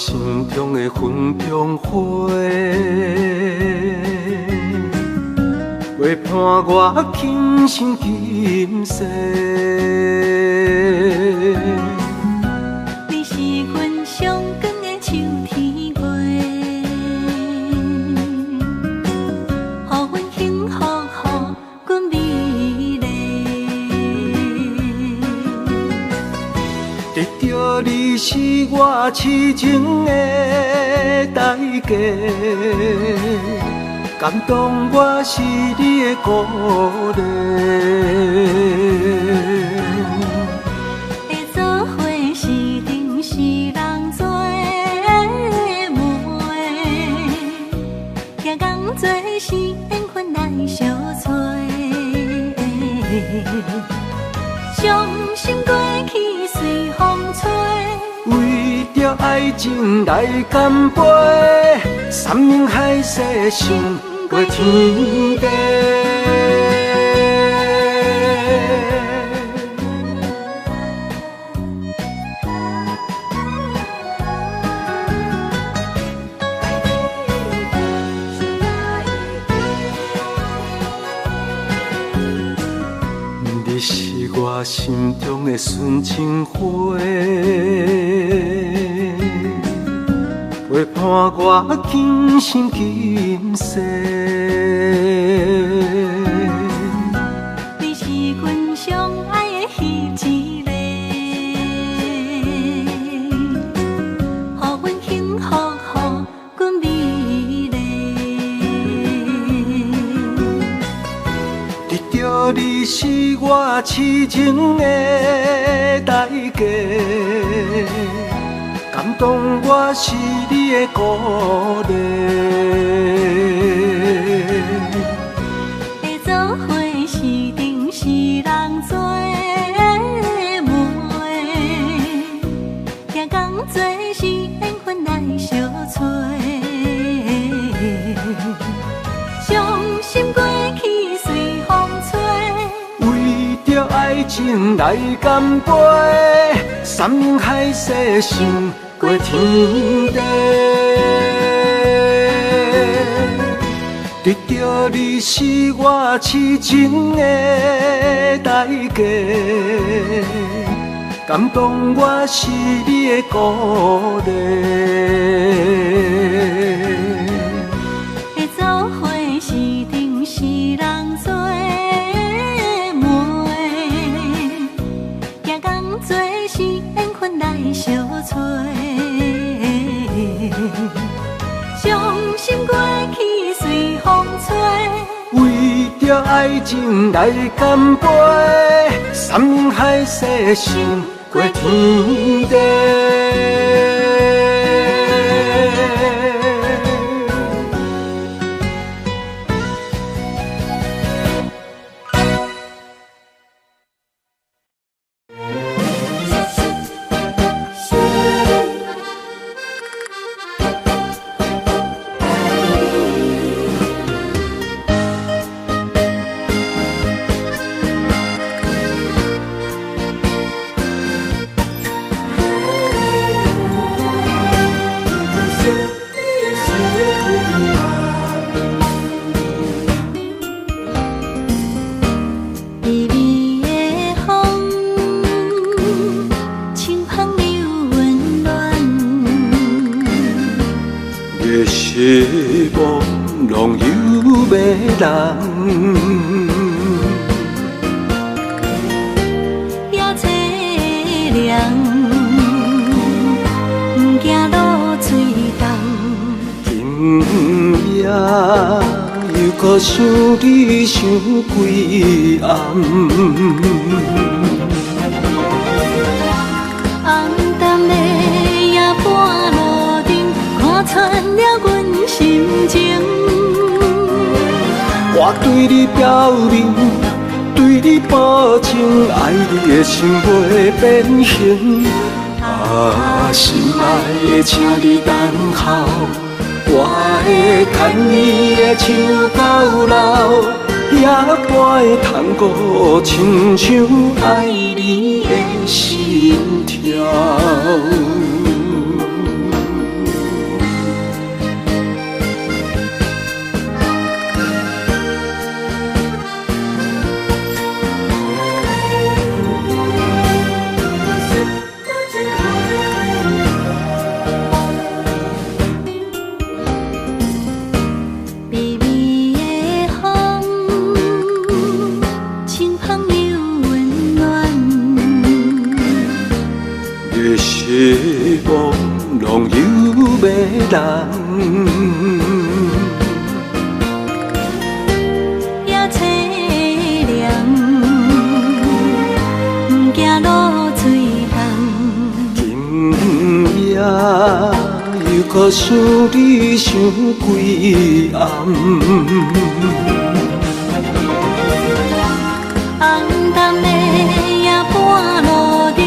心中的云中花，陪伴我今生今世。你是阮上光的秋天月，予阮幸福，予阮美丽。得到你是我痴情的代价，感动我是你的鼓励。会做伙是定是人做的媒，行工做是缘分来相找。伤心过去随风吹。为着爱情来干杯，山盟海誓想过天地。你是我心中的纯情花，陪伴我今生今世。你是阮上爱的彼一个，予阮幸福，予阮美丽。得到你是我痴情的代价，感动我是你的鼓励。会做伙是定是人做的媒，行工做是缘分来相找。伤心过去随风吹，为着爱情来干杯，山盟海誓想过天地。得到你是我痴情的代价，感动我是你的鼓励。会做伙是定是人做的媒，行工做是缘分来相找。伤心过去随风吹，为着爱情来干杯，山盟海誓想过天地。微微的风，清风又温暖。月是朦胧又迷人，夜凄凉，行路水重。今夜又搁想你想几暗，暗淡的夜半路灯，看穿了阮心情。我对你表明，对你保证，爱你的心袂变形。啊，心爱的，请你等候，我会牵你的手到老，也会通过亲像爱你的心跳。迷人。也凄凉，不惊落水重。今夜又搁想你想几暗。红淡的夜半路灯，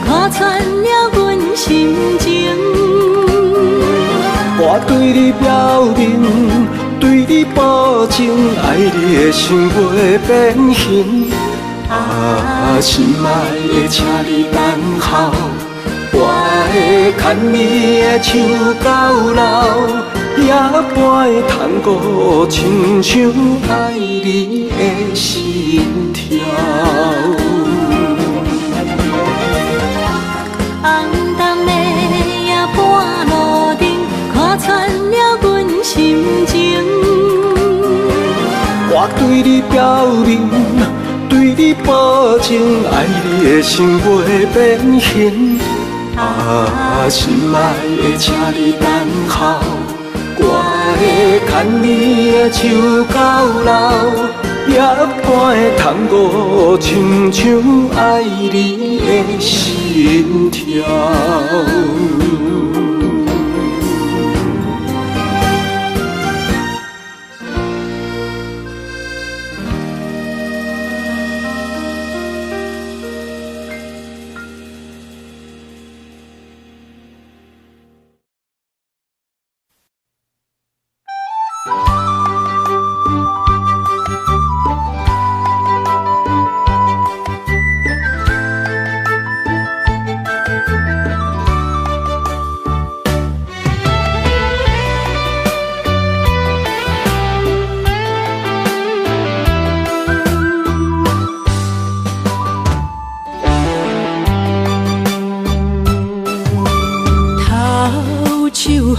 看穿了阮心情。我对你表明，对你保证，爱你的心袂变形。啊，心爱的，请你等候，我会牵你的手到老，也不会通过亲像爱你的心跳。红淡的夜半路灯，看穿了阮心情。我对你表明，对你保证，爱你的心袂变形。啊，心爱的，请你等候，我会牵你的手到老，也不会通过亲像爱你的心跳。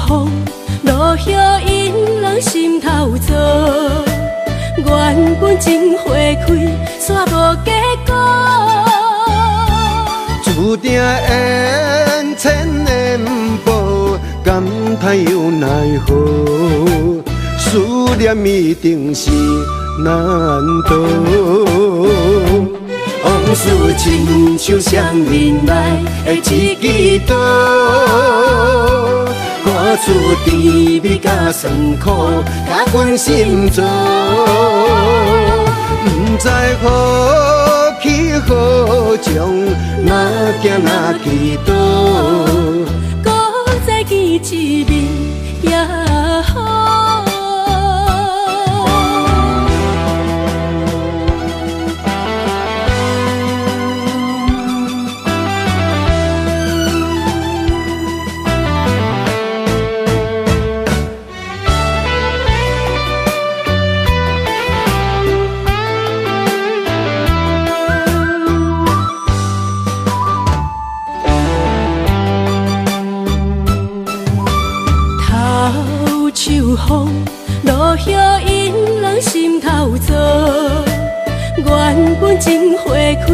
风落叶引人心头躁，原本情花开，煞无结果。注定缘千年报，感叹又奈何？思念一定是难渡。往事亲像双面来的一支刀，看出甜蜜甲酸苦，甲阮心中，不知何去何从，哪行哪去倒，搁再见一面也好。风落叶引人心头躁，原本情花开，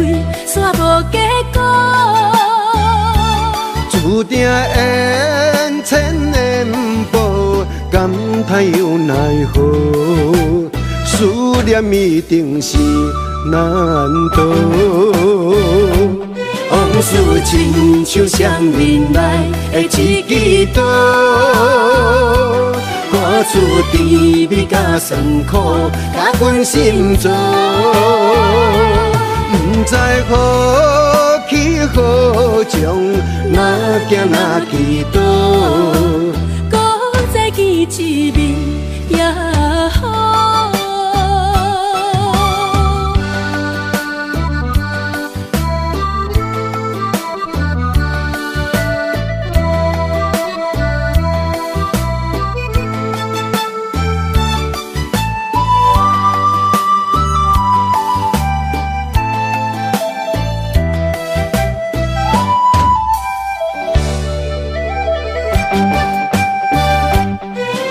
煞无结果。注定缘千年报，感叹又奈何？思念一定是难渡。往事亲像双面来的一支刀，看出甜蜜甲酸苦，甲阮心中，不知何去何从，哪行哪去倒，搁再见一面也好。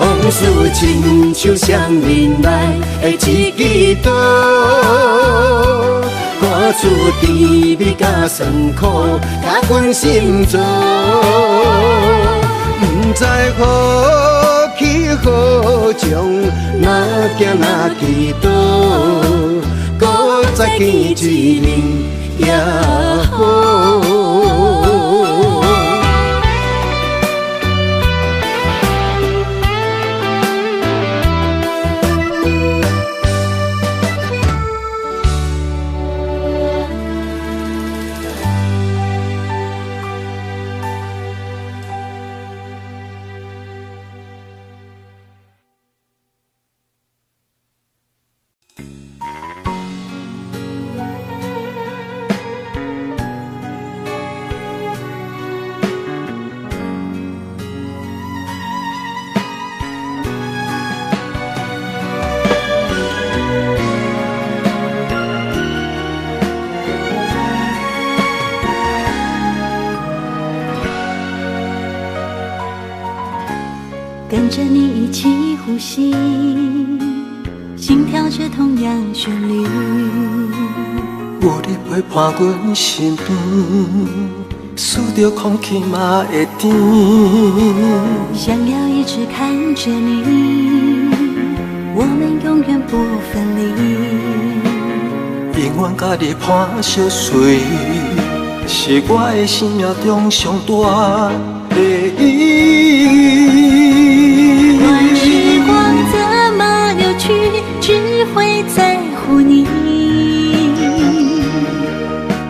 往事亲像双面来的一支刀，看出甜蜜甲酸苦，甲阮心中，不知何去何从，哪行哪去倒，搁再见一面也好。跟着你一起呼吸，心跳着同样旋律。有你陪伴阮身边，数着空气嘛会甜。想要一直看着你，我们永远不分离。永远甲你伴相随，是我的生命中上大的意义。乱时光怎么流去，只会在乎你。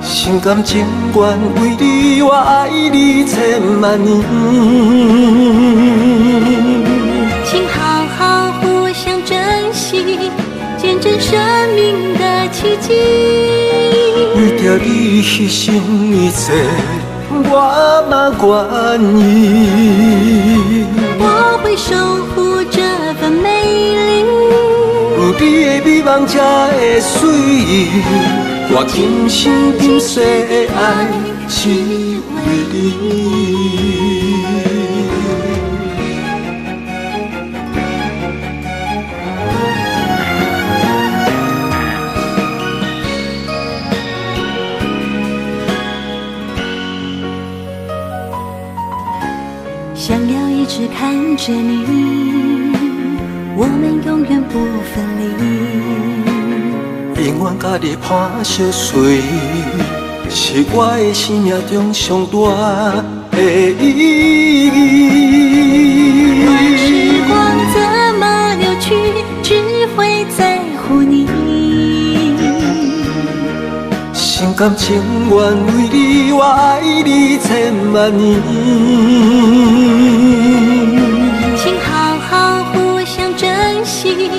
心甘情愿为你，我爱你千万年。请好好互相珍惜，见证生命的奇迹。为着你牺牲一切，我嘛愿意。我会守护这份美丽，有你的美梦才会水，我今生今世的爱只为你。想要一直看着你，我们永远不分离。永远甲你伴相随，是我的生命中上大的意义。乱时光怎么流去，只会在乎你。心甘情愿为你，我爱你千万年。请好好互相珍惜，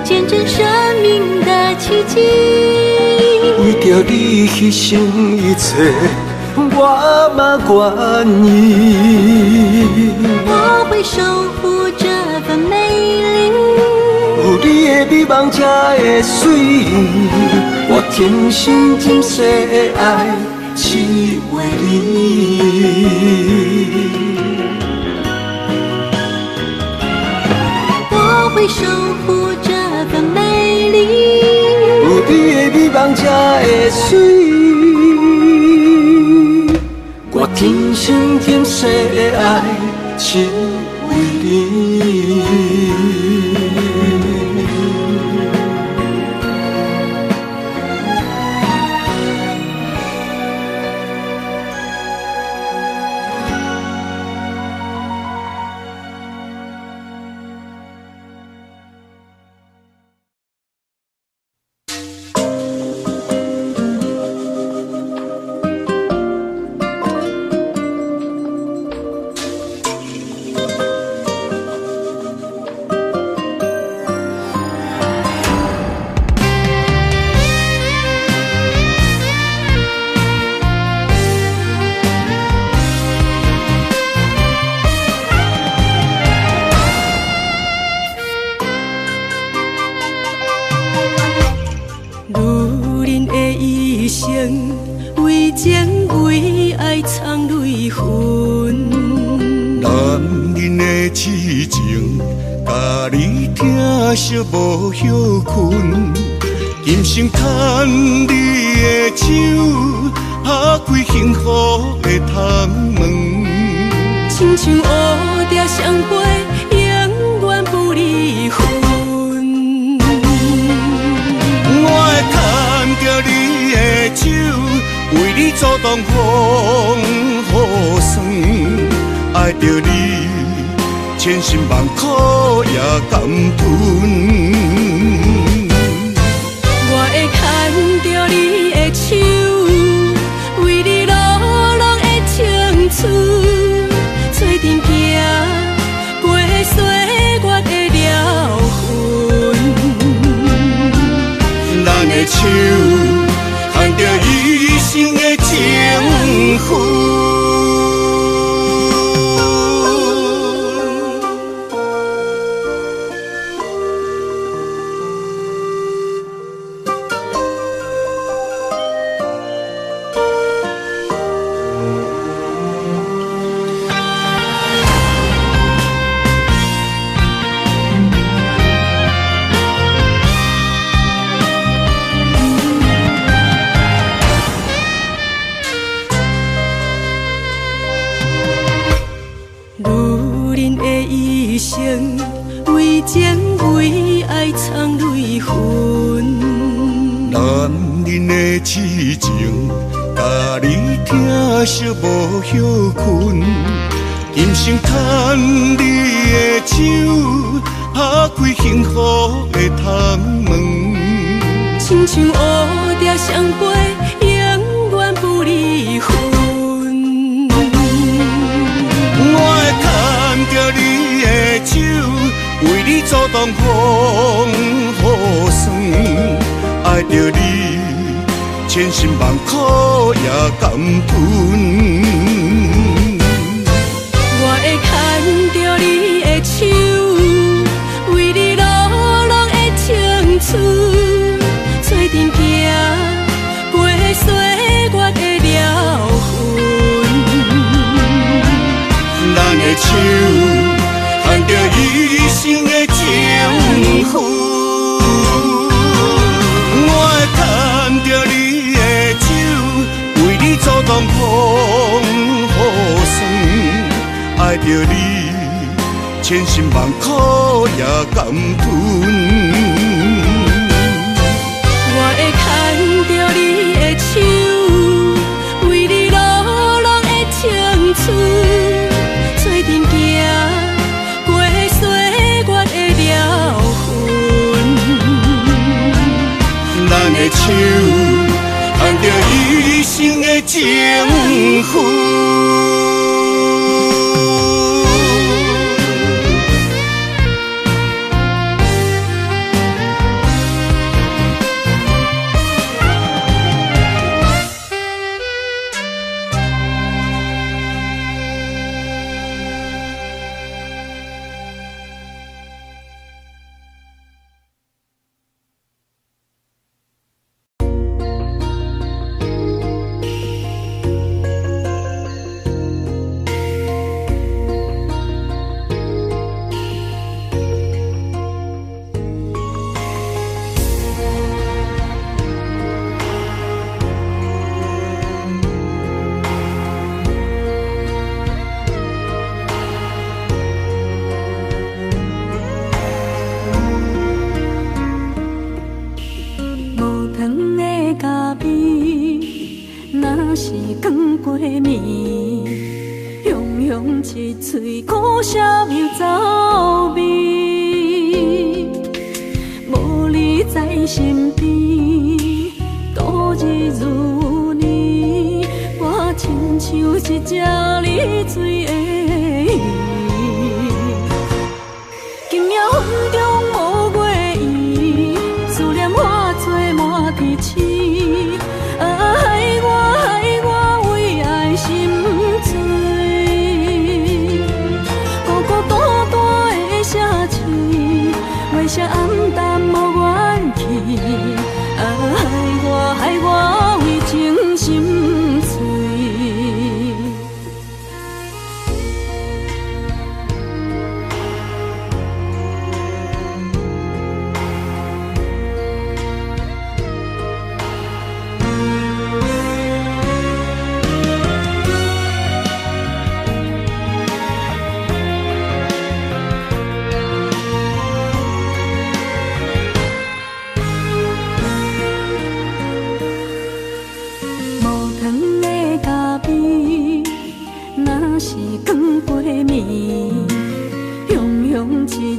见证生命的奇迹。为着你牺牲一切，我嘛愿意。我会守护这份美丽，有你的美梦才会水，我今生今世的爱只为你。我会守护这份美丽，有你的美梦才会水，我今生今世的爱只为你。为情为爱藏泪痕，男人的痴情，甲你疼惜无歇困。今生牵你的手，打开幸福的窗门。亲像乌蝶相陪，永远不离分。我会牵着你的手，为你阻挡风雨霜。爱着你，千辛万苦也甘吞。我会牵着你的手，为你流浪的青春，做阵行过岁月的疗痕。咱的手牵着一生的情分。为情为爱藏泪痕，男人的痴情，甲你疼惜无歇困。今生牵你的手，打开幸福的窗门。亲像乌蝶相陪，永远不离分。我会牵着你的手，为你阻挡风雨霜。爱着你，千辛万苦也甘吞。我会牵着你的手，为你流浪的青春，做阵行过岁月的疗痕。咱的手牵着一生的情分，我会牵着你的手，为你阻挡风雨霜。爱着你，千辛万苦也甘吞。我会牵着你的手，为你流浪的青春，做阵行过岁月的疗痕。咱的手牵着一生的情分。一嘴苦涩又走味，无你在身边，度日如年，我亲像一只离水的鱼，今夜风中无月圆，思念化作满天星，害我为爱心醉。月色暗淡无元气，害我为情心碎。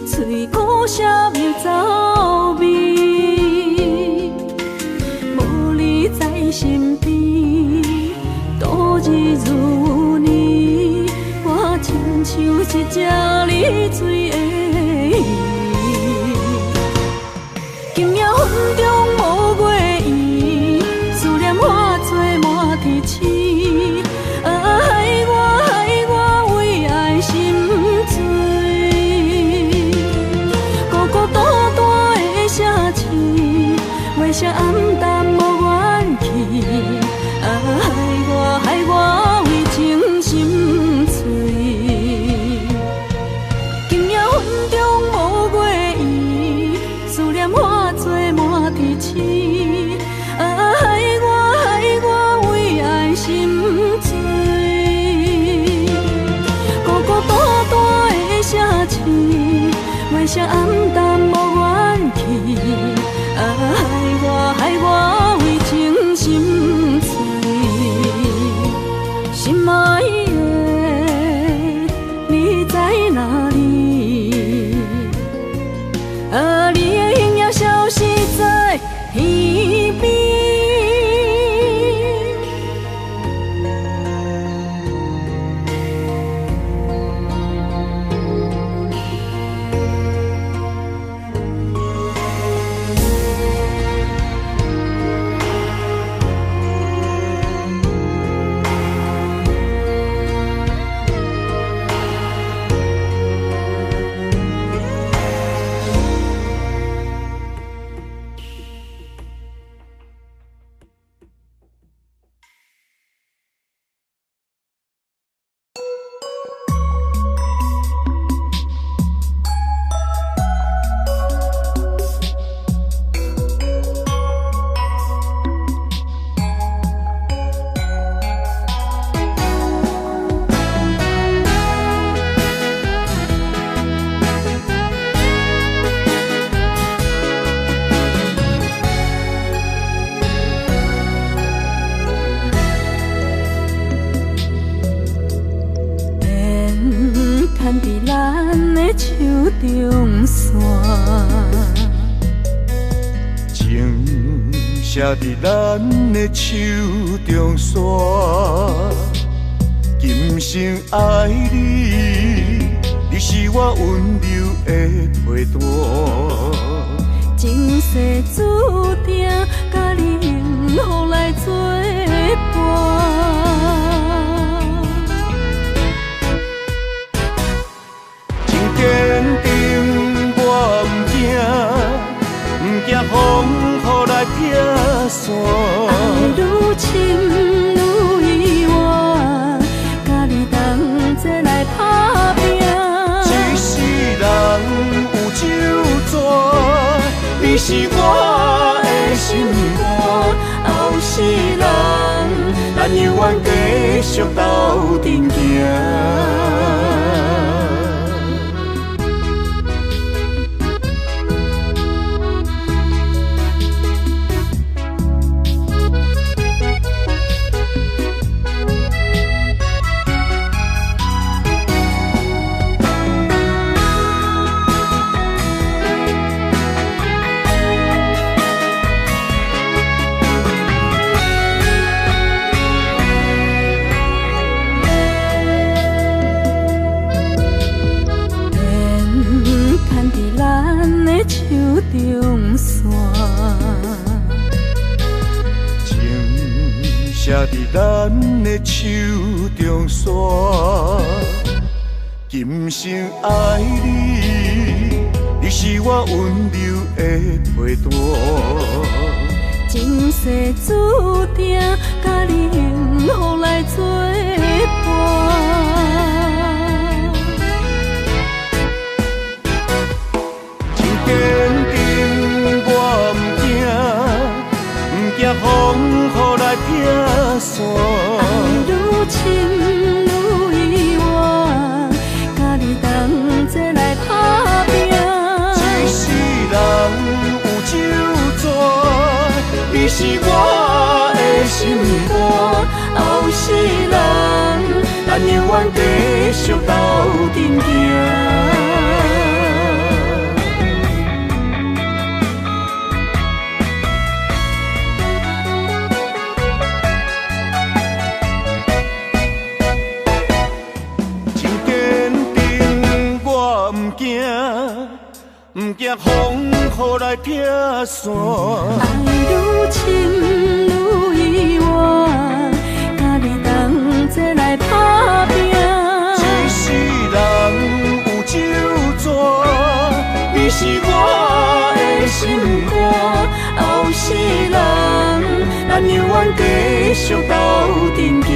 嘴苦涩又走味，无你在身边，度日如年，我亲像一只溺水的鱼。今夜云中无月圆，思念化作满天星。害我为爱心醉，孤孤单单的城市，月色暗淡无元气。害我为情心碎。今夜云中无月圆，思念化作满天星。害我为爱心醉。月色暗淡无元气，害我为情心碎。心爱的，你在哪里？你的影也消失在天边。写伫咱的手中线，今生爱你，你是我温柔的陪伴。前世注定，甲你幸福来作伴。真坚定，我唔惊风雨来拆散。爱愈深愈远，甲你同齐来打拼。一世人有酒泉，你是我的心肝。后世人，咱永远继续斗阵行。中线，情写伫咱的手中线，今生爱你，你是我温柔的陪伴。前世注定，甲你幸福来作伴。坚定，我唔惊风雨来拆散。爱愈深愈远，甲你同齐来打拼。一世人有酒泉，你是我的心肝。后世人，咱永远继续斗阵行。行，不惊风雨来劈山。爱愈深愈意外，甲你同齐来打拼。一世人有酒泉，你是我的心肝。后世人，咱永远继续斗阵行。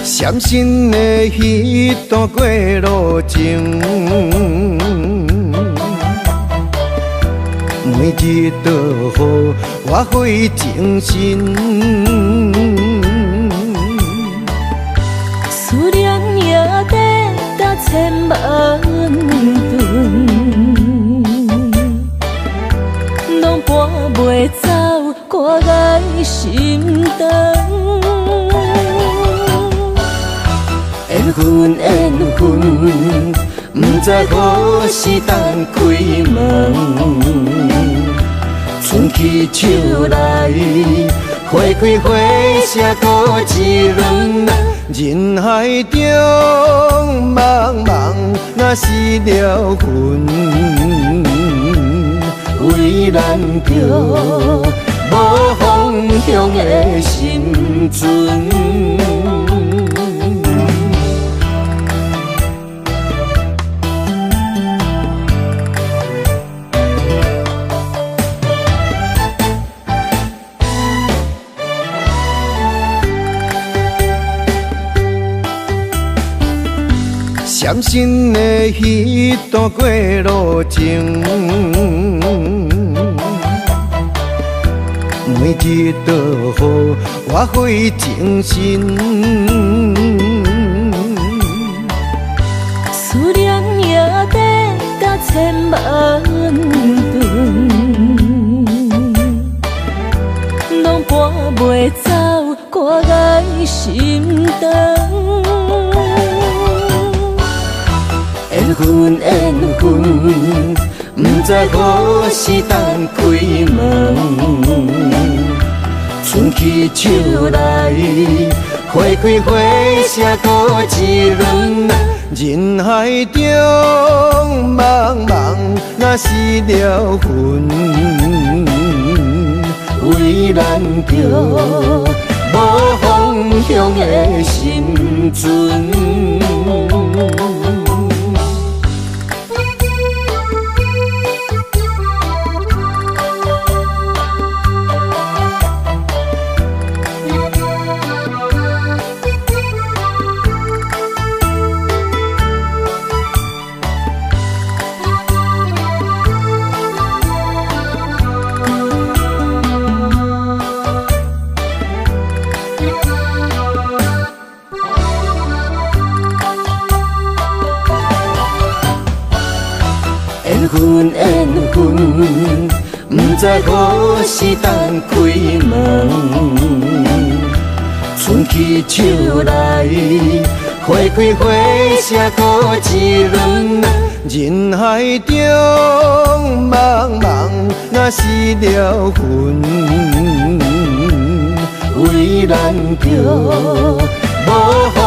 伤心的彼段过路程，每日都予我费精神。思念也得达千万吨，拢搬袂走我的心肠。缘分缘分，不知何时当开门。春去秋来，花开花谢多一轮。人海中茫茫，若是了魂，为咱着无方向的心存。伤心的彼段过路程，每日都予我费精神。思念也得达千万吨，拢搬袂走我的心肠。缘分缘分，不知何时当开门。春去秋来，花开花谢多一轮。人海中茫茫，若是了魂，为咱着无方向的心存。缘分缘分，不知何时当开门。春去秋来，花开花谢多一轮。人海中茫茫，若是了魂，为咱着无方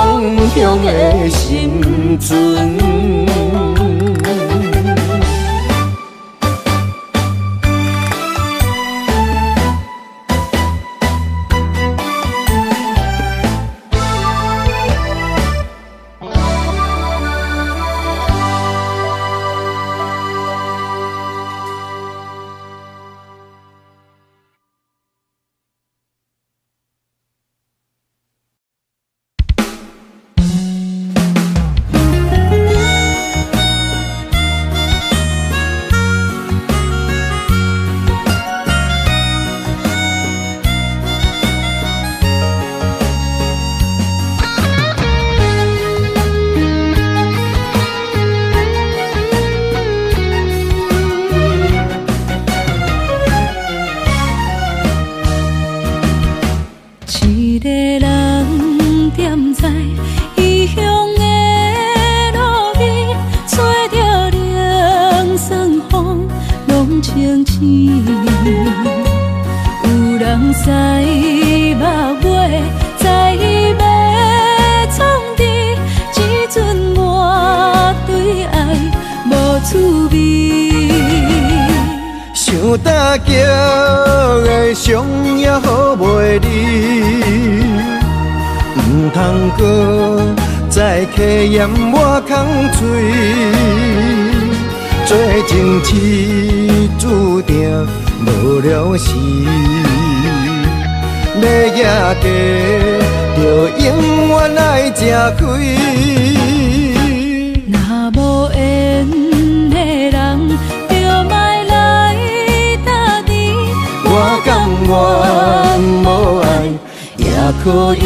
向的心存。人使目尾，在伊要创治，只准我对爱无趣味。想搭桥的伤也好袂离，唔通搁再客嫌我空嘴。做情痴注定无了时，要野家就永远爱吃亏。若无缘的人，就莫来搭你。我甘愿无爱也可以。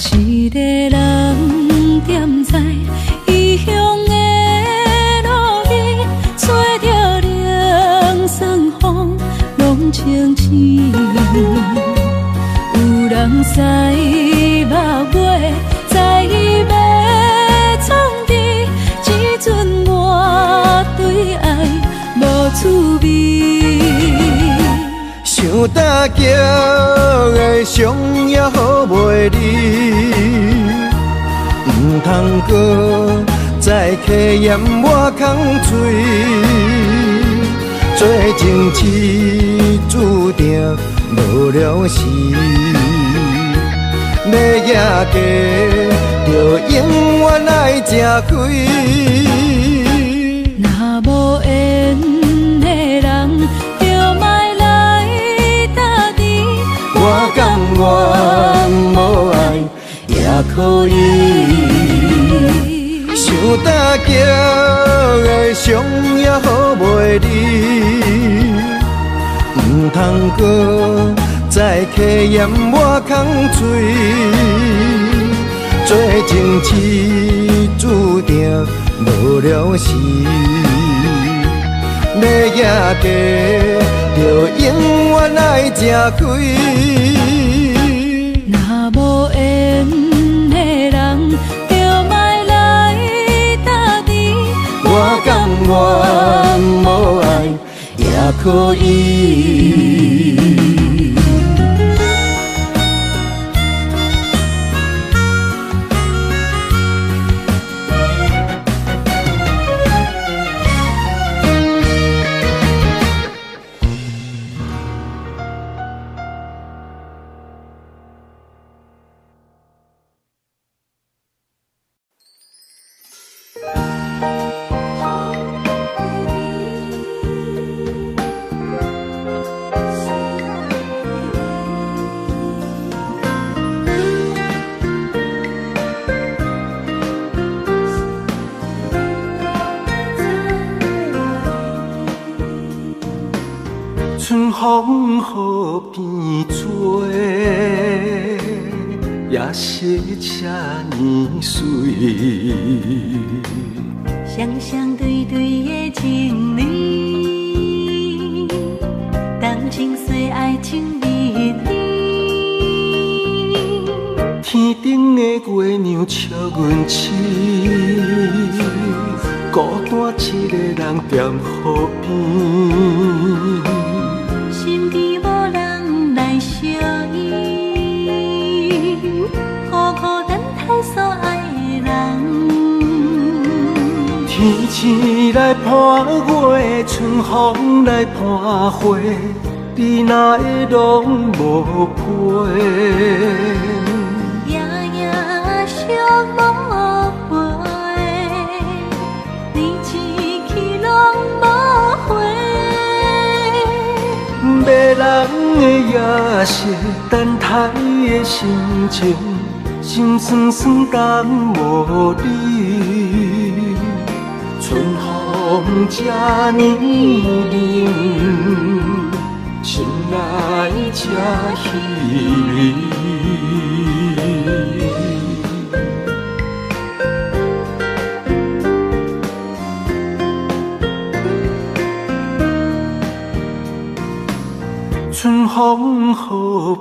一个人踮在异乡的路边，吹着凉爽风，拢清醒。有人使目尾，在伊要创治，只准我对爱无趣味。想搭桥的伤也好袂离，唔通搁再客嫌我空嘴。做情痴注定无了时，要野家就永远爱吃亏。若无缘的人，我甘愿无爱也可以，想搭桥的伤也好袂离，唔通搁再客嫌我空嘴。做情痴注定无了时，要野家就永远爱吃亏。若无缘的人，就莫来搭你。我甘愿无爱也可以。春风雨变做，也是这呢水。双双对对的情侣，动情岁爱情蜜里。天顶的月亮笑阮痴，孤单一个人踮河边。心边无人来相依，孤孤单单所爱的人。天星来伴月，春风来伴花，你哪会拢无陪？夜夜相无回，你一去拢无回。迷人的夜色，等待的心情，心酸酸等无你。春风这呢冷，心内这稀微。风雨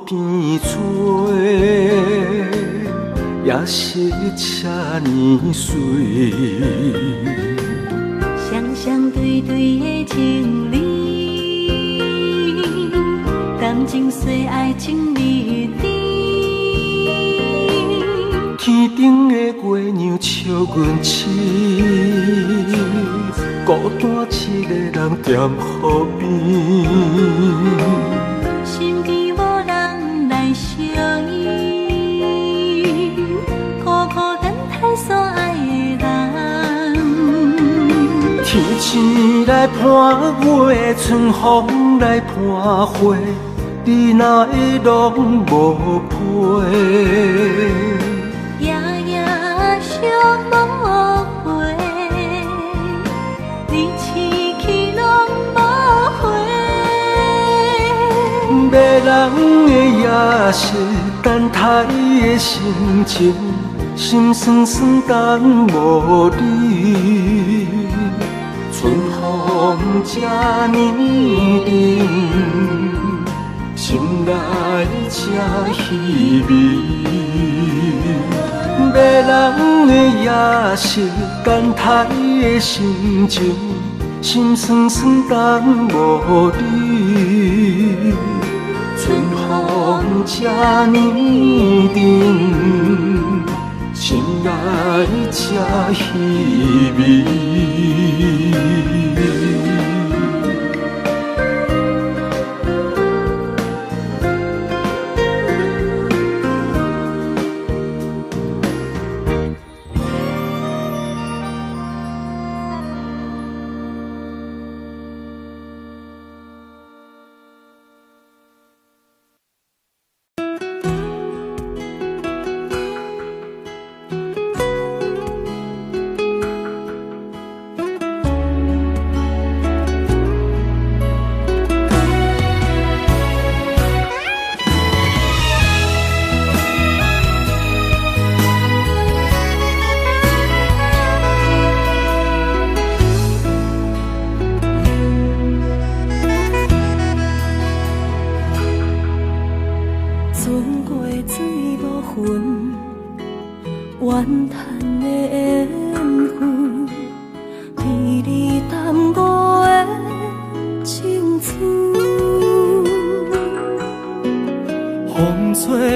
变做，也是这呢水。双双对对的情侣，感情随爱情蜜甜。天顶的月亮笑阮痴，孤单一个人踮河边。身边无人来相依，孤孤单单所爱的人。天星来伴月，春风来伴花，你哪会拢无陪？夜夜相无回，你痴去拢无回。迷人的夜色，等待的心情，心酸酸等无你。春风这呢冷，心内这稀微。迷人的夜色，等待的心情，心酸酸等无你。春风这呢冷，心内这稀微。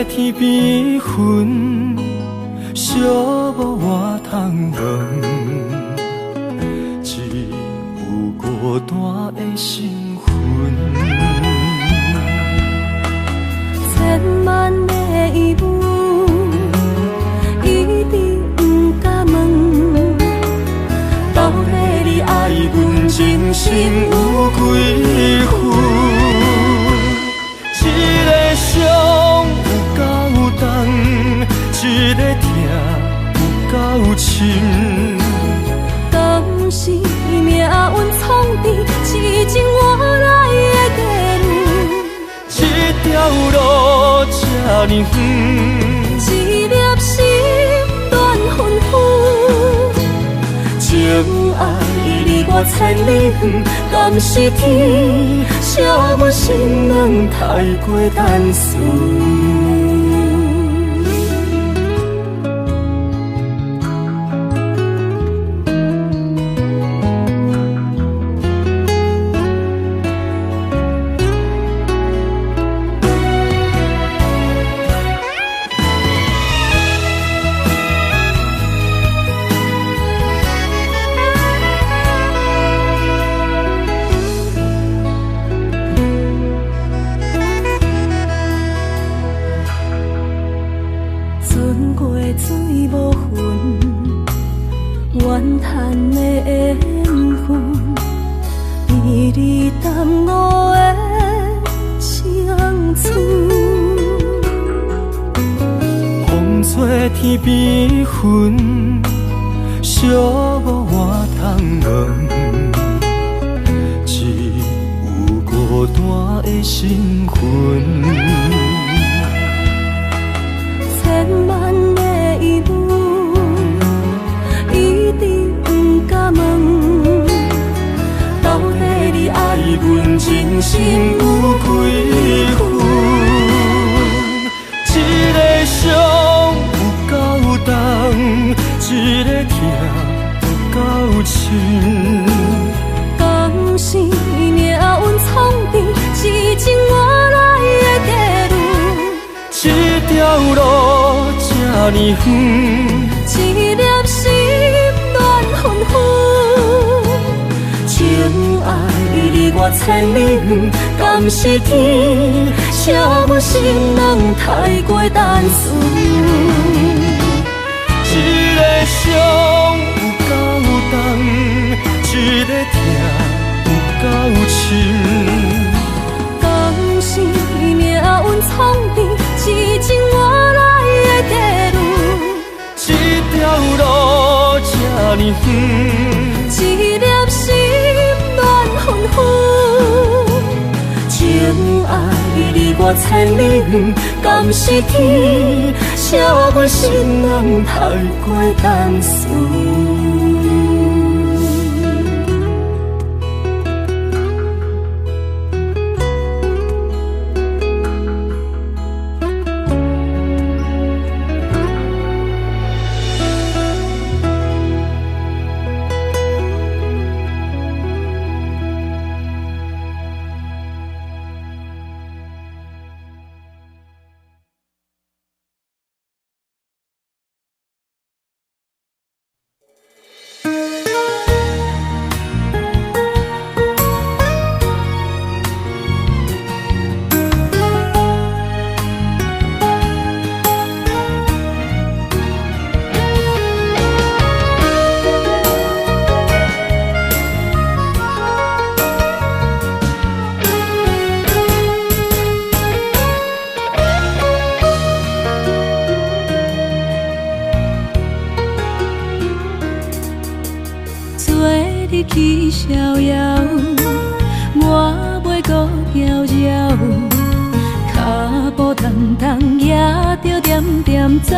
天边云，寂寞我通问，只有孤单的心魂。千万的疑问，一直不敢问，到底你爱阮真心有几分？一个伤有够重，一个痛有够深。敢是命运创治，痴情换来的结论？这条路这呢远，一粒心乱纷纷。情爱离我千里远，敢是天惜阮心软太过单纯？天边云，寂寞我通问，只有孤单的心魂。千万的疑问，一直不敢问，到底你爱阮真心有几分？深。敢是命运创治，是情我来的地路。这条路这呢远，一粒心乱纷纷。情爱离我千里远，敢是天写阮心人太过单纯。一个伤有够重，一个痛有够深。敢是命运创治，是情我来的地路。这条路这呢远，一粒心乱纷纷。情爱离我千里远，敢是天写阮心人太过单纯。去逍遥，我袂搁搅扰，脚步重重也着点点走。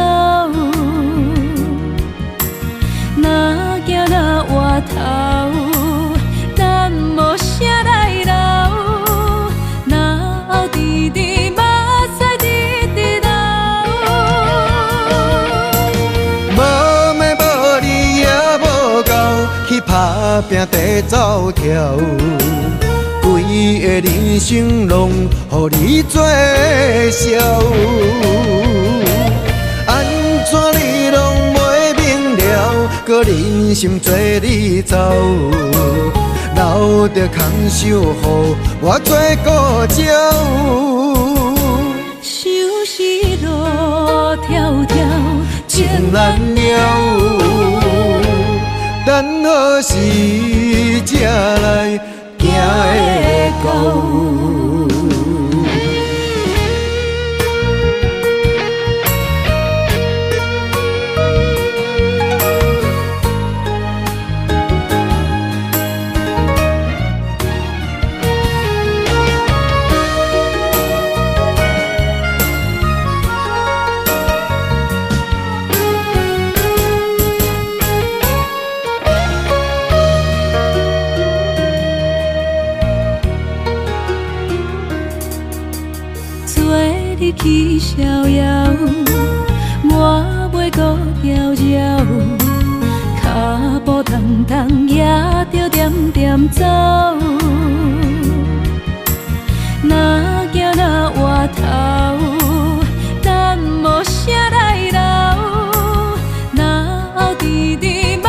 若行若回头，咱无啥来留，若后直直目屎直直流。无咩无理也无够，去打拼地走跳，规个人生拢予你做笑。安怎你拢袂明了，搁忍心做你走，留着空手予我做顾鸟。想是路迢迢，情难了，等何时才来行会到？去逍遥，我袂搁搅扰，脚步重重也着点点走。若行若回头，咱无啥来留，若后直直目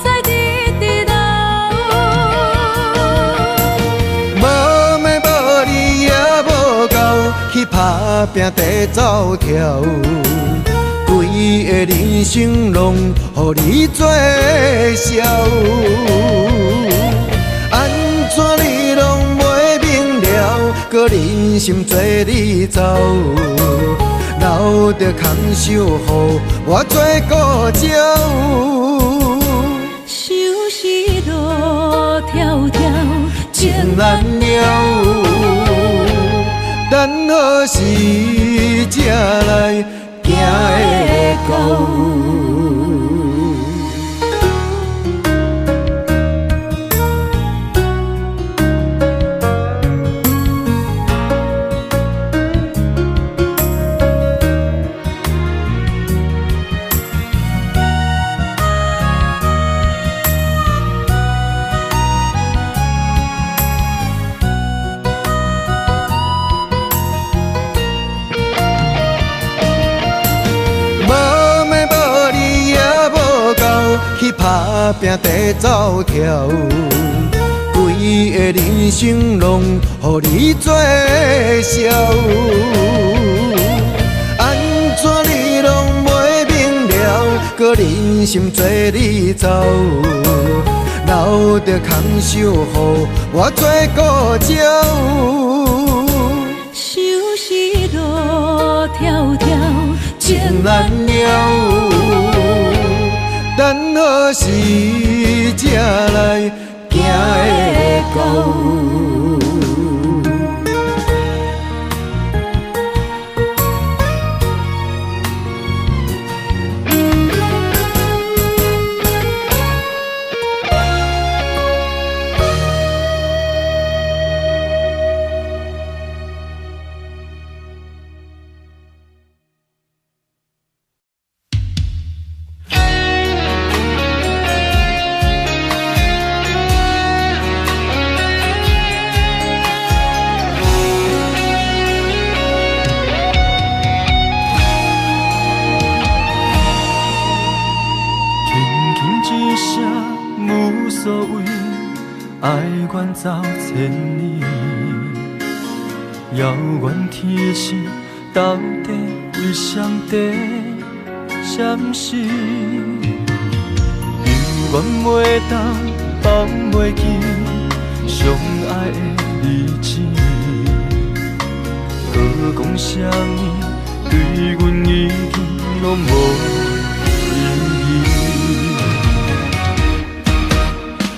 屎直直流。无咩无理也无够，去打拼地走跳，规个人生拢予你做笑。安怎你拢袂明了，搁忍心做你走，留着空手予我做顾鸟。想是路迢迢，情难了，等何时才来行会到？打拼地走跳，规个人生拢予你做笑。安怎你拢袂明了，搁忍心做你走，留着空手予我做顾鸟。想是路迢迢，情难了，等何时才来行会到？走千里，遥远天星到底为上帝闪烁？犹原袂当放袂记相爱的日子，搁讲啥物对阮已经拢无意义。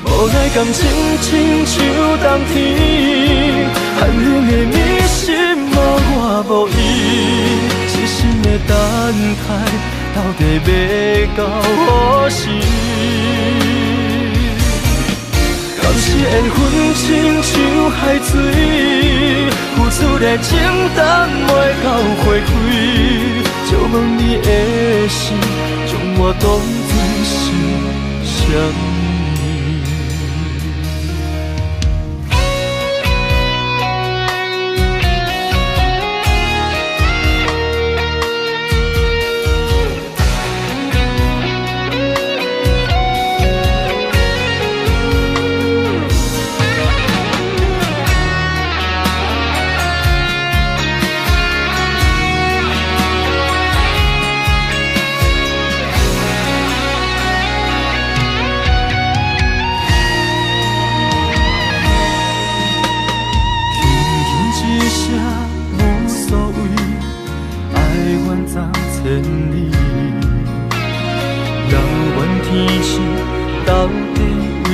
无奈感情亲像冬天，寒冷的你心无我无伊，痴心的等待，到底要到何时？敢是缘分亲像海水，付出的情等袂到花开，就问你的心，将我当作是啥物？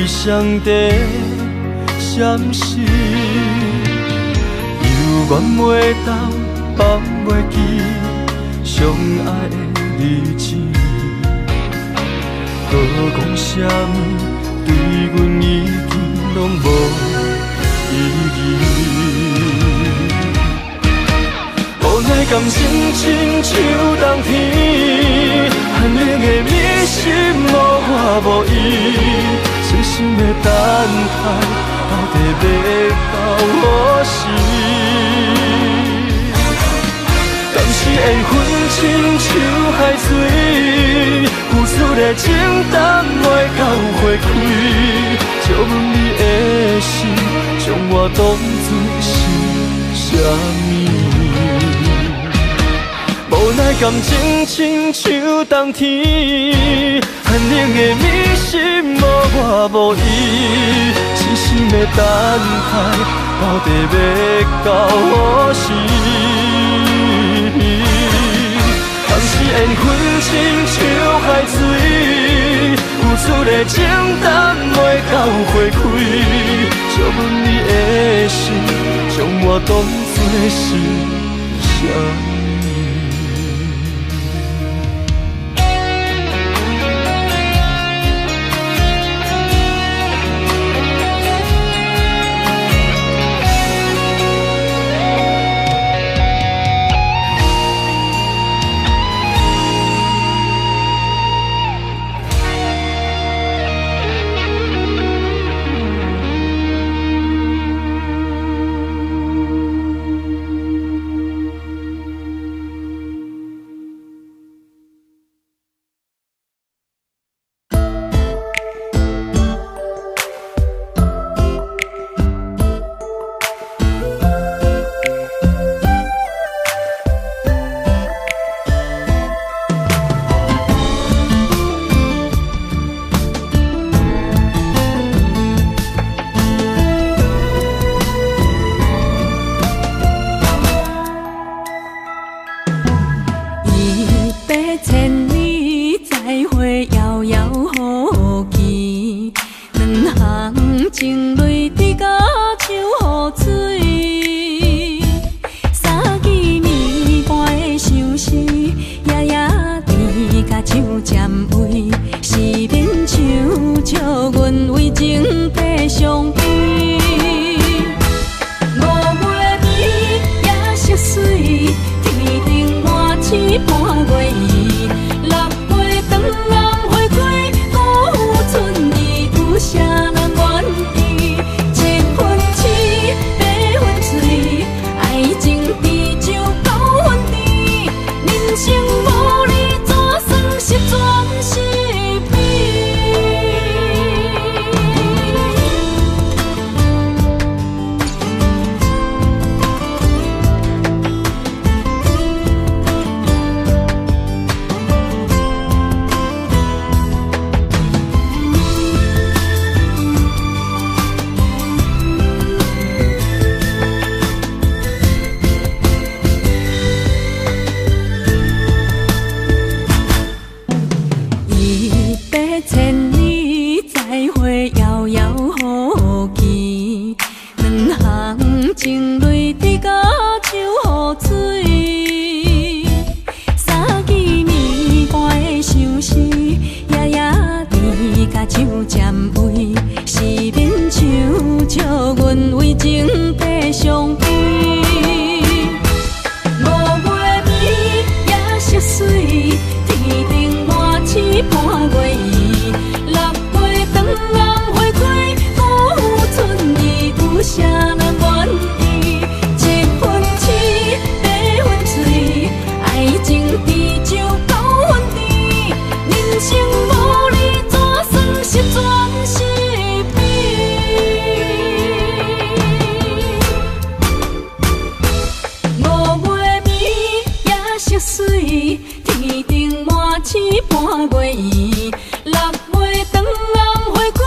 上帝闪烁，犹原袂当放袂记相爱的日子，搁讲啥物对阮已经拢无意义。无奈感情亲像冬天，寒冷的你心无我无伊。痴心的等待，到底要到何时？敢是缘分亲像海水，付出的情等袂到花开，就问你的心，将我当作是啥物？无奈感情亲像冬天，寒冷的你心无我无伊，痴心的等待，到底要到何时？敢是缘分亲像海水，付出的情等袂到花开，就问你的心，将我当作是啥物？情泪滴甲手雨水，三更暝半的相思，夜夜甜甲酒占位，是免唱笑阮为情白相悲。5月暝夜色水，天顶满星半月圆，6月长暗花开，辜负春意，有啥人愿意？7分痴，8分醉，爱情滴酒9分甜，人生无你怎算是全是美？100,000里再会，遥遥无期。两行情泪滴甲手雨水，三更暝半的相思，夜夜甜甲酒占位，是免唱笑阮为情白相悲。5月暝夜色水，天顶满星半月圆，6月长暗花开，辜负春意，有啥人愿意？7分痴，8分醉，爱情滴酒9分甜，人生无你怎算是全是美？5月暝夜色水，天顶满星半月圆，6月长暗花开，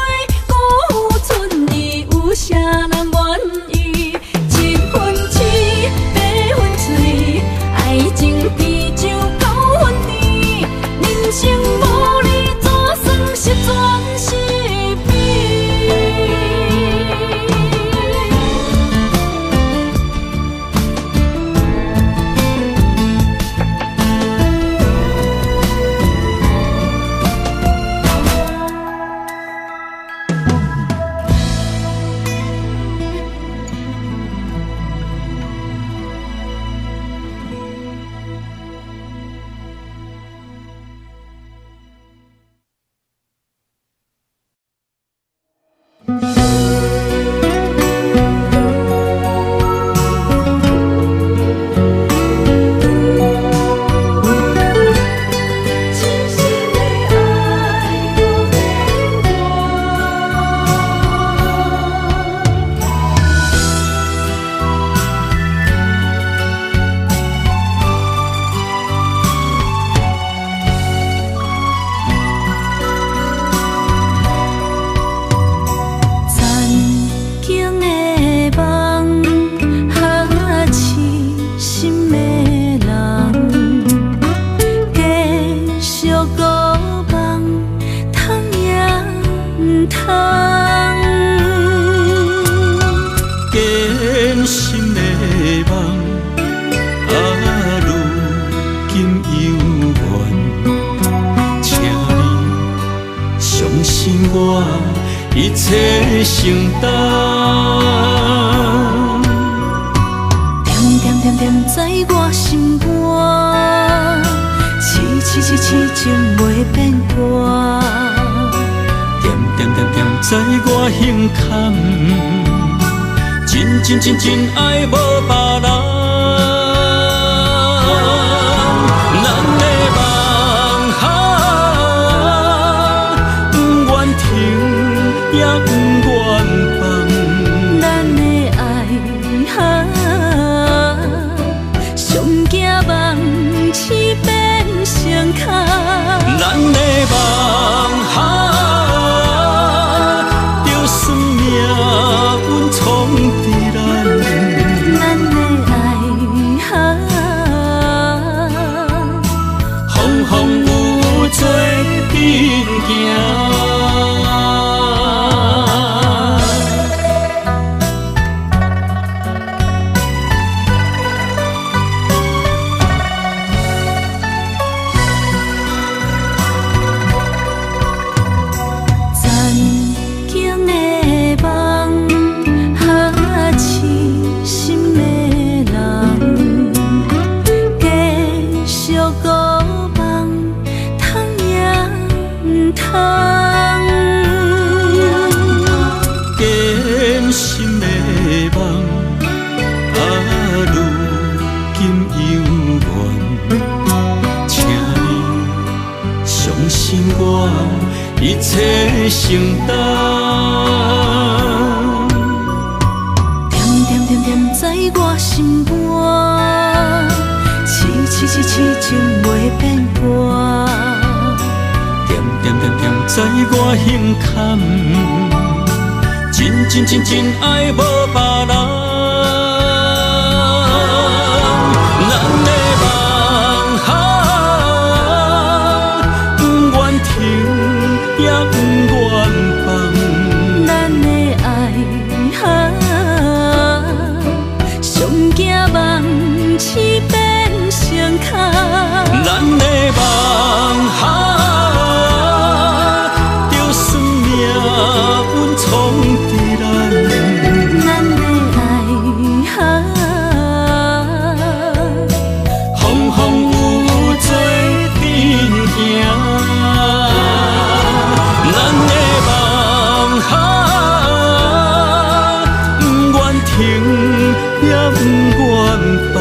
辜负春意，有啥人愿意？7分痴，8分醉，爱情滴酒9分甜，人生无你怎算是全是美？一切承担，点点点在我心肝，痴情袂变卦，点点在我胸坎，真爱无别人。也不愿放，咱的爱上惊梦痴变成空，咱的梦就算命运冲伫咱的爱风有做阵行。我胸坎，真爱无别人。咱的梦不愿停，也不愿放。咱的爱上惊梦痴变成空。咱的梦就算命运闯伫咱，咱的爱风风雨雨做阵行。咱的梦不愿停，也不愿放。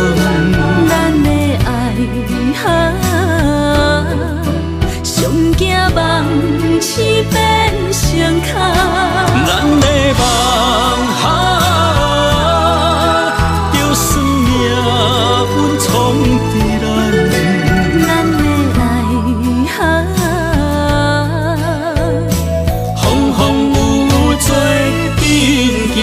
咱的爱上惊梦痴变成空。咱的梦就算命运闯伫咱，咱的爱风风雨雨做阵行。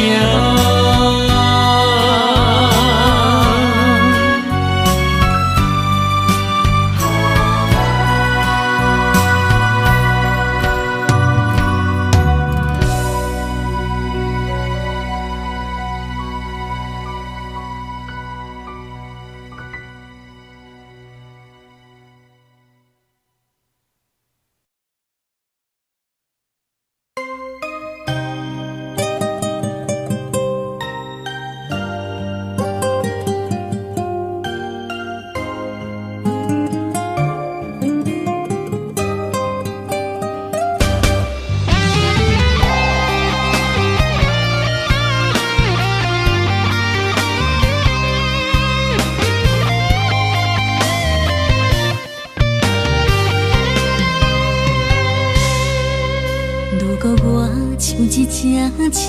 像一只鸟仔，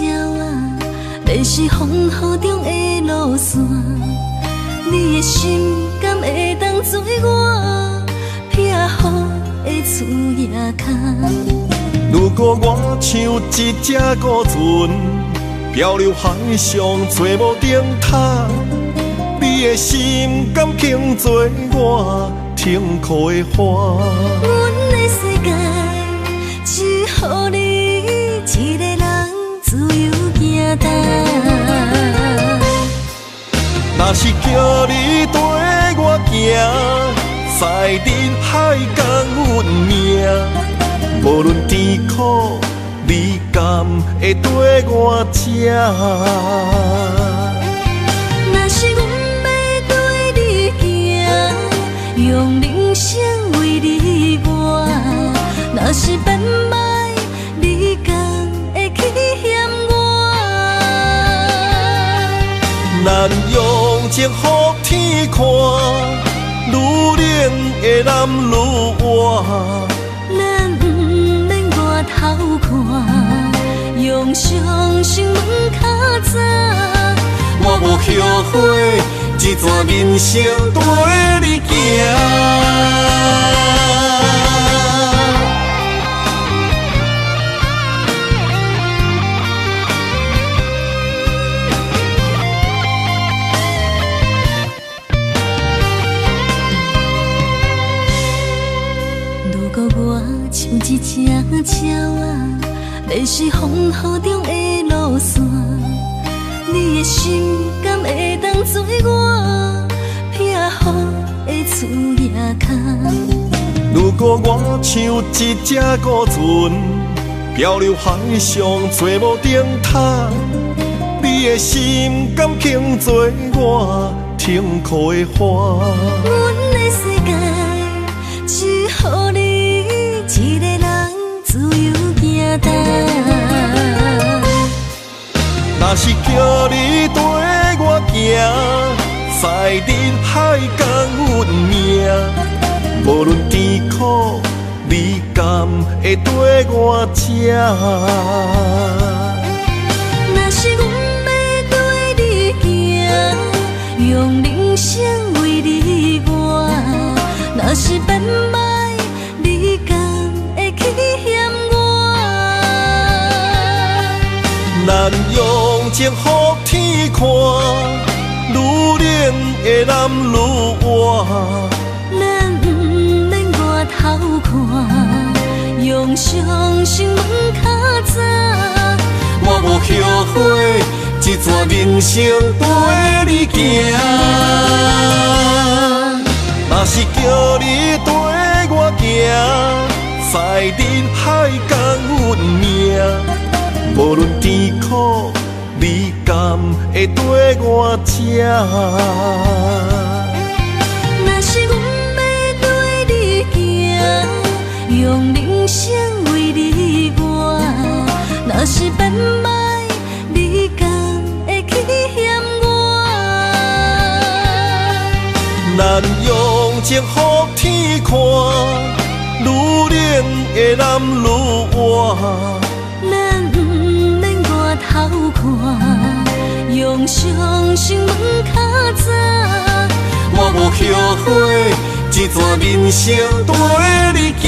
迷失风雨中的路线。你的心敢会当做我撇予的厝野空？如果我像一只孤船，漂流海上做无定塔，你的心敢肯做我停靠的花？阮的世界只予你一个人自由行踏。若是叫你跟我行，在人海共运命，无论甜苦，你甘会跟我吃？若是阮要对你行，用人生为你活；若是变歹，你甘会去嫌我？咱用情予天看，愈冷的男愈活。咱不免外头看，用双心问较早。我无后悔，这段人生跟你行。如果我像一只鸟仔，迷失风雨中的路线，你的心敢会当做我撇予的厝野空？如果我像一只孤船，漂流海上做无定塔，你的心敢肯做我停靠的花？阮的世界只予你一个人自由行踏。若是叫你跟我行，在人海共运命，无论甜苦，你甘会跟我吃？若是阮要对你行，用人生为你活；若是变歹，你甘会去嫌我？咱用情予天看，愈冷的男愈活。咱不免外头看，用双心问较早。我无后悔，这段人生陪你行。若是叫你跟我行，在人海共运命。无论甜苦，你甘会跟我吃？若是阮要对你行，用人生为你活。若是变歹，你敢会去嫌我？咱用情予天看，愈冷的男愈活。咱不免外头看，用双心问较早。我无后悔，这段人生陪你行。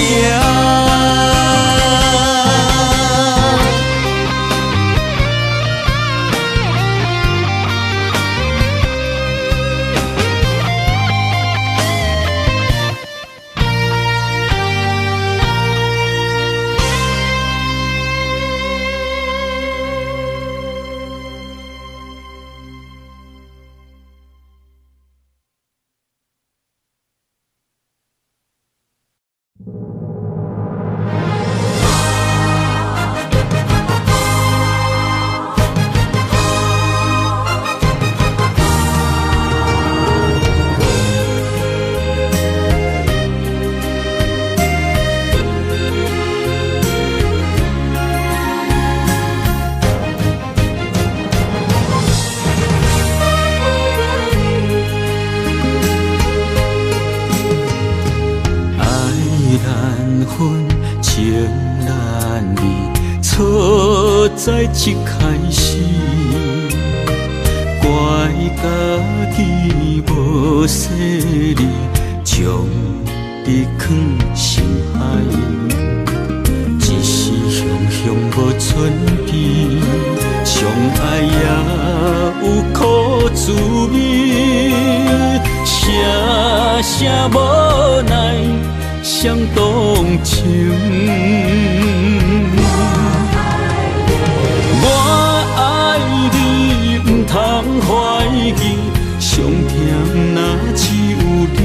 在一开始，怪家己无细腻，将你藏心海。一时雄雄无准备，相爱也有苦滋味，声声无奈伤动情。通怀疑，上甜若只有你。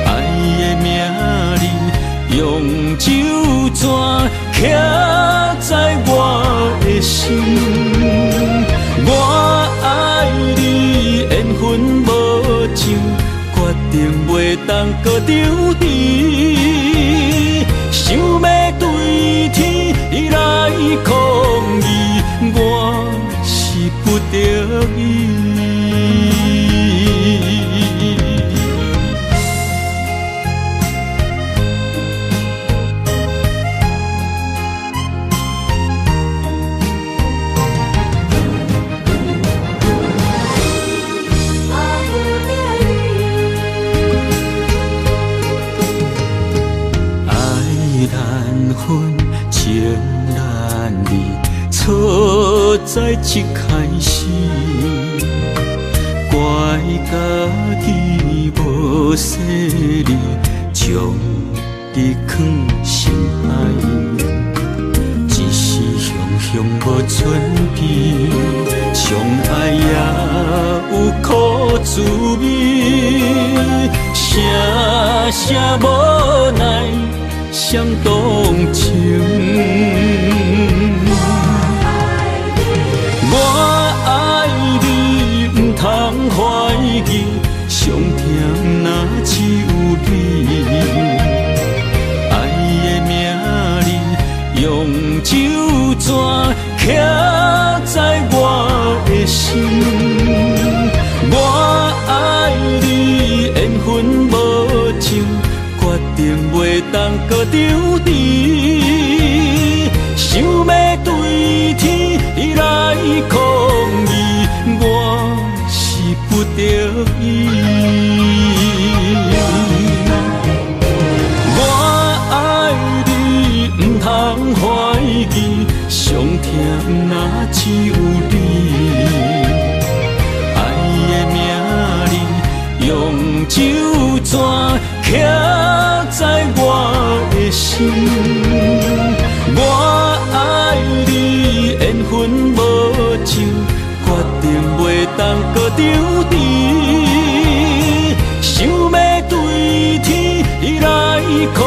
爱的名字用酒泉刻在我的心。我爱你，缘分无尽，决定袂当搁丢你。想要对天来抗议，我是不得已。爱难分，情难离。错在一开始，怪家己无细腻，将你藏心海。一时雄雄无准备，相爱也有苦滋味，声声无奈伤动情。我爱你，不通怀疑，上甜若只有你。爱的名字用酒泉刻在我的心。我爱你，缘分无尽，决定袂当搁丢你。想要对天来抗议，我是不得已。我爱你，不通怀疑，上天听，若只有你。爱的名字用酒泉刻在我的心。我爱你，缘分无尽，决定袂当搁丢你。想要对天来抗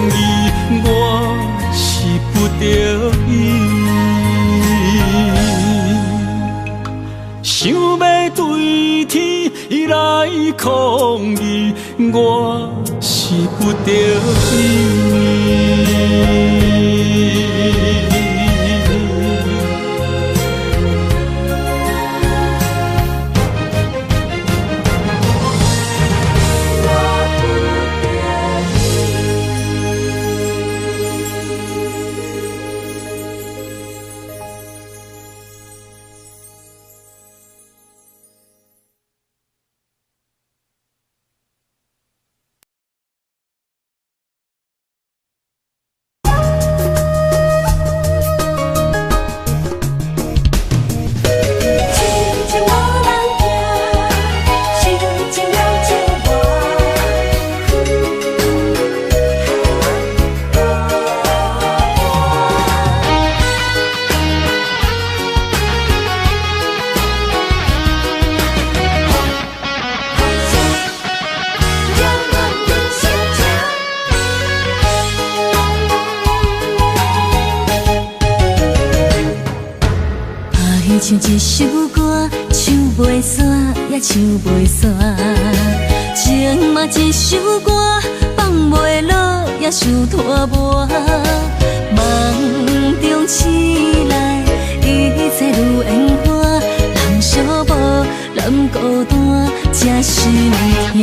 议，我是不得已。想要对天来抗议，我是不得已。唱一首歌，唱袂煞也唱袂煞；情嘛一首歌，放袂落也想拖磨。梦中醒来，一切如烟花，人寂寞，人孤单，才心痛。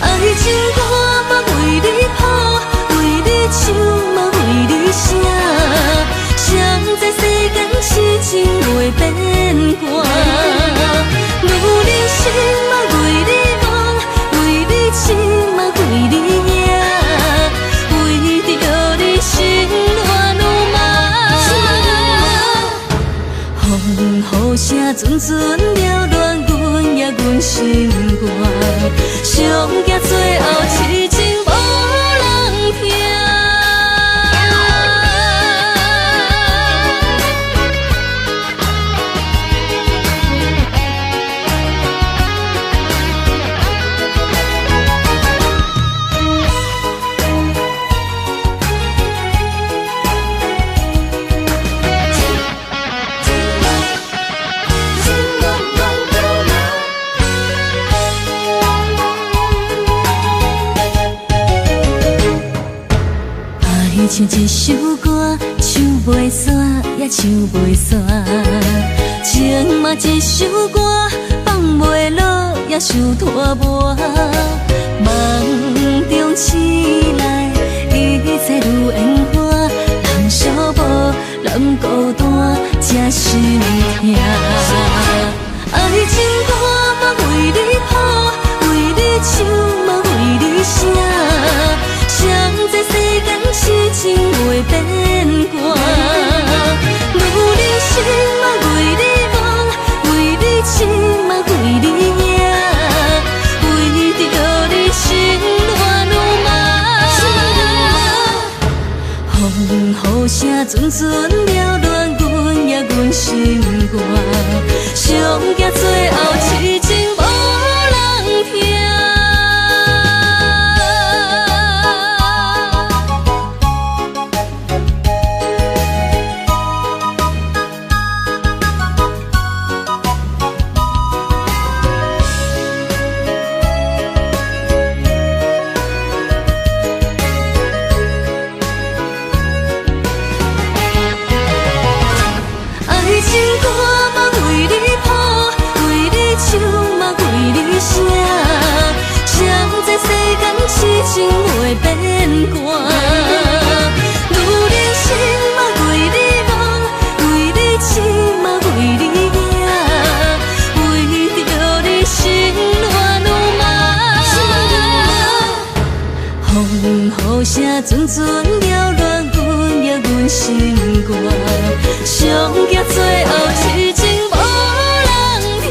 爱情歌嘛为你谱，为你唱嘛为你写。谁知世间痴情袂变卦，女人心嘛为你梦，为你痴嘛为你赢，为着你心乱如麻。风雨声阵阵扰乱阮也阮心肝，上惊最后痴情无人听。唱一首歌，唱袂煞也唱袂煞；情嘛一首歌，放袂落也想拖磨。梦中醒来，一切如烟花，人寂寞，人孤单，才心痛。爱情歌嘛为你谱，为你唱嘛为你写。谁知世间痴情袂变卦，女人心嘛为你梦，为你痴嘛为你赢，为着你心乱如麻。风雨声阵阵扰乱阮也阮心肝，上惊最后痴情无人听。痴情袂变卦，女人心嘛为你梦，为你痴嘛为你赢，为着你心乱如麻。风雨声阵阵扰乱阮也阮心肝。上惊最后是情无人听。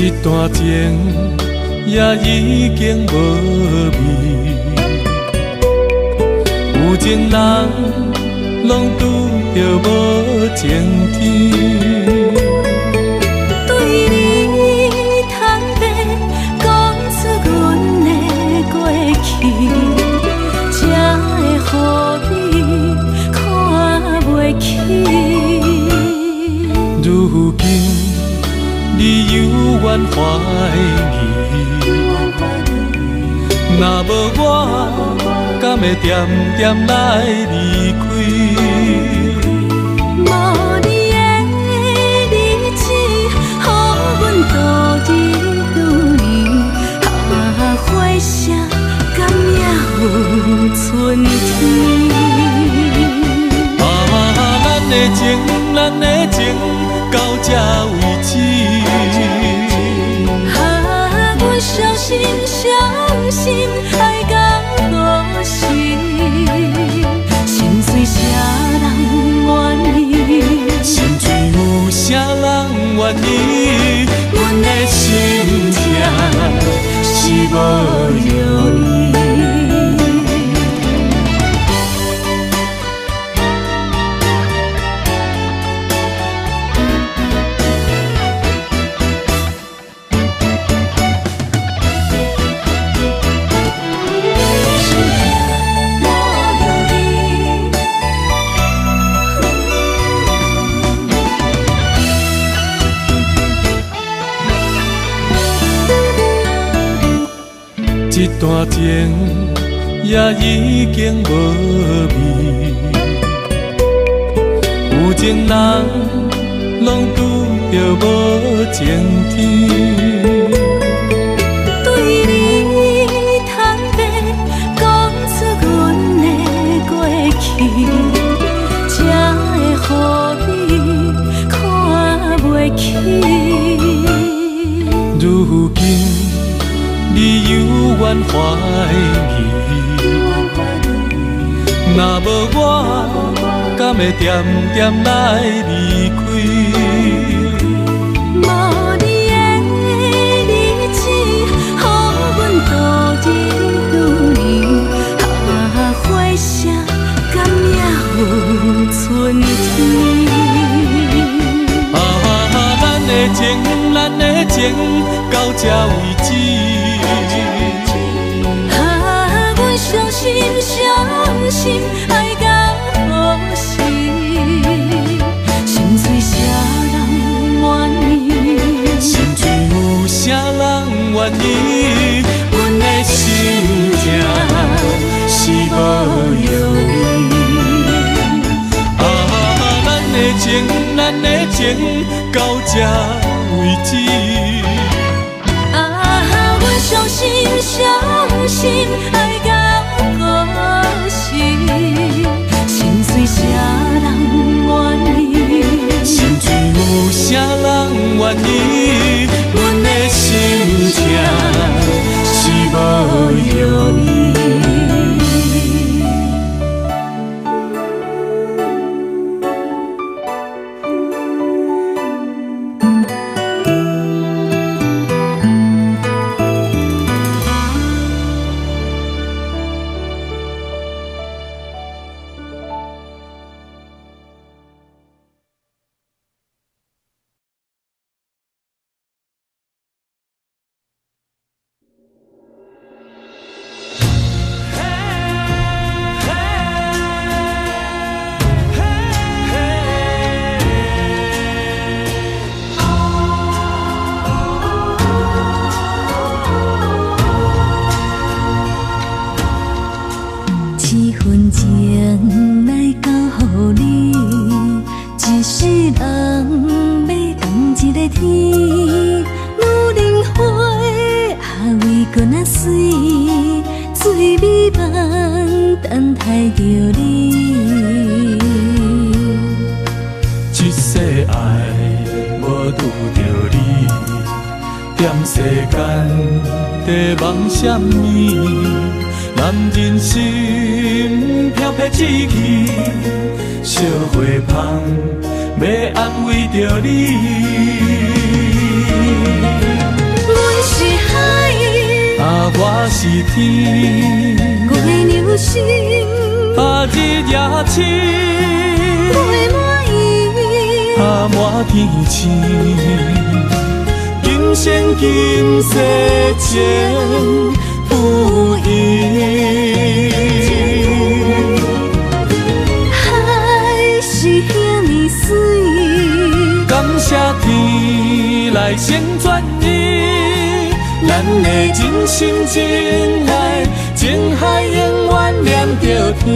一段情也已经无味，有情人拢拄着无情天。对你坦白讲出阮的过去，才会予你看袂起。如今你犹原怀疑，若无我，敢会点点来离开？无你的日子，予阮度日如年，花声敢也有春天？咱的情，咱的情，到这为止。阮伤心伤心，爱到何时？心碎啥人愿意？心碎有啥人愿意？阮的心痛是无容易。一段情也已经无味，有情人拢拄着无情天。对你坦白讲出阮的过去，才会予你看袂起。如今你犹原怀疑，若无我，敢会点点来离开？无你的日子，予阮度日如年，花声敢也有春天？咱的情，咱的情，到这为止。阮伤心伤心，爱到何时？心碎啥人愿意？心碎有啥人愿意？阮的心痛是无容易。咱的情，咱的情，到这为止。阮伤心伤心，爱到何时？心碎啥人愿意？心碎有啥人愿意？阮的心痛是无容易。水，水美梦等待着你。一世爱无拄着你，踮世间地梦什么？男人心飘撇志气，烧花香要安慰着你。阮是海，我是天，月流星，日夜星，月满意，满天星。今生今世情不移。海是遐尼水，感谢天来成全伊，咱的真心真爱，情海永远连着天。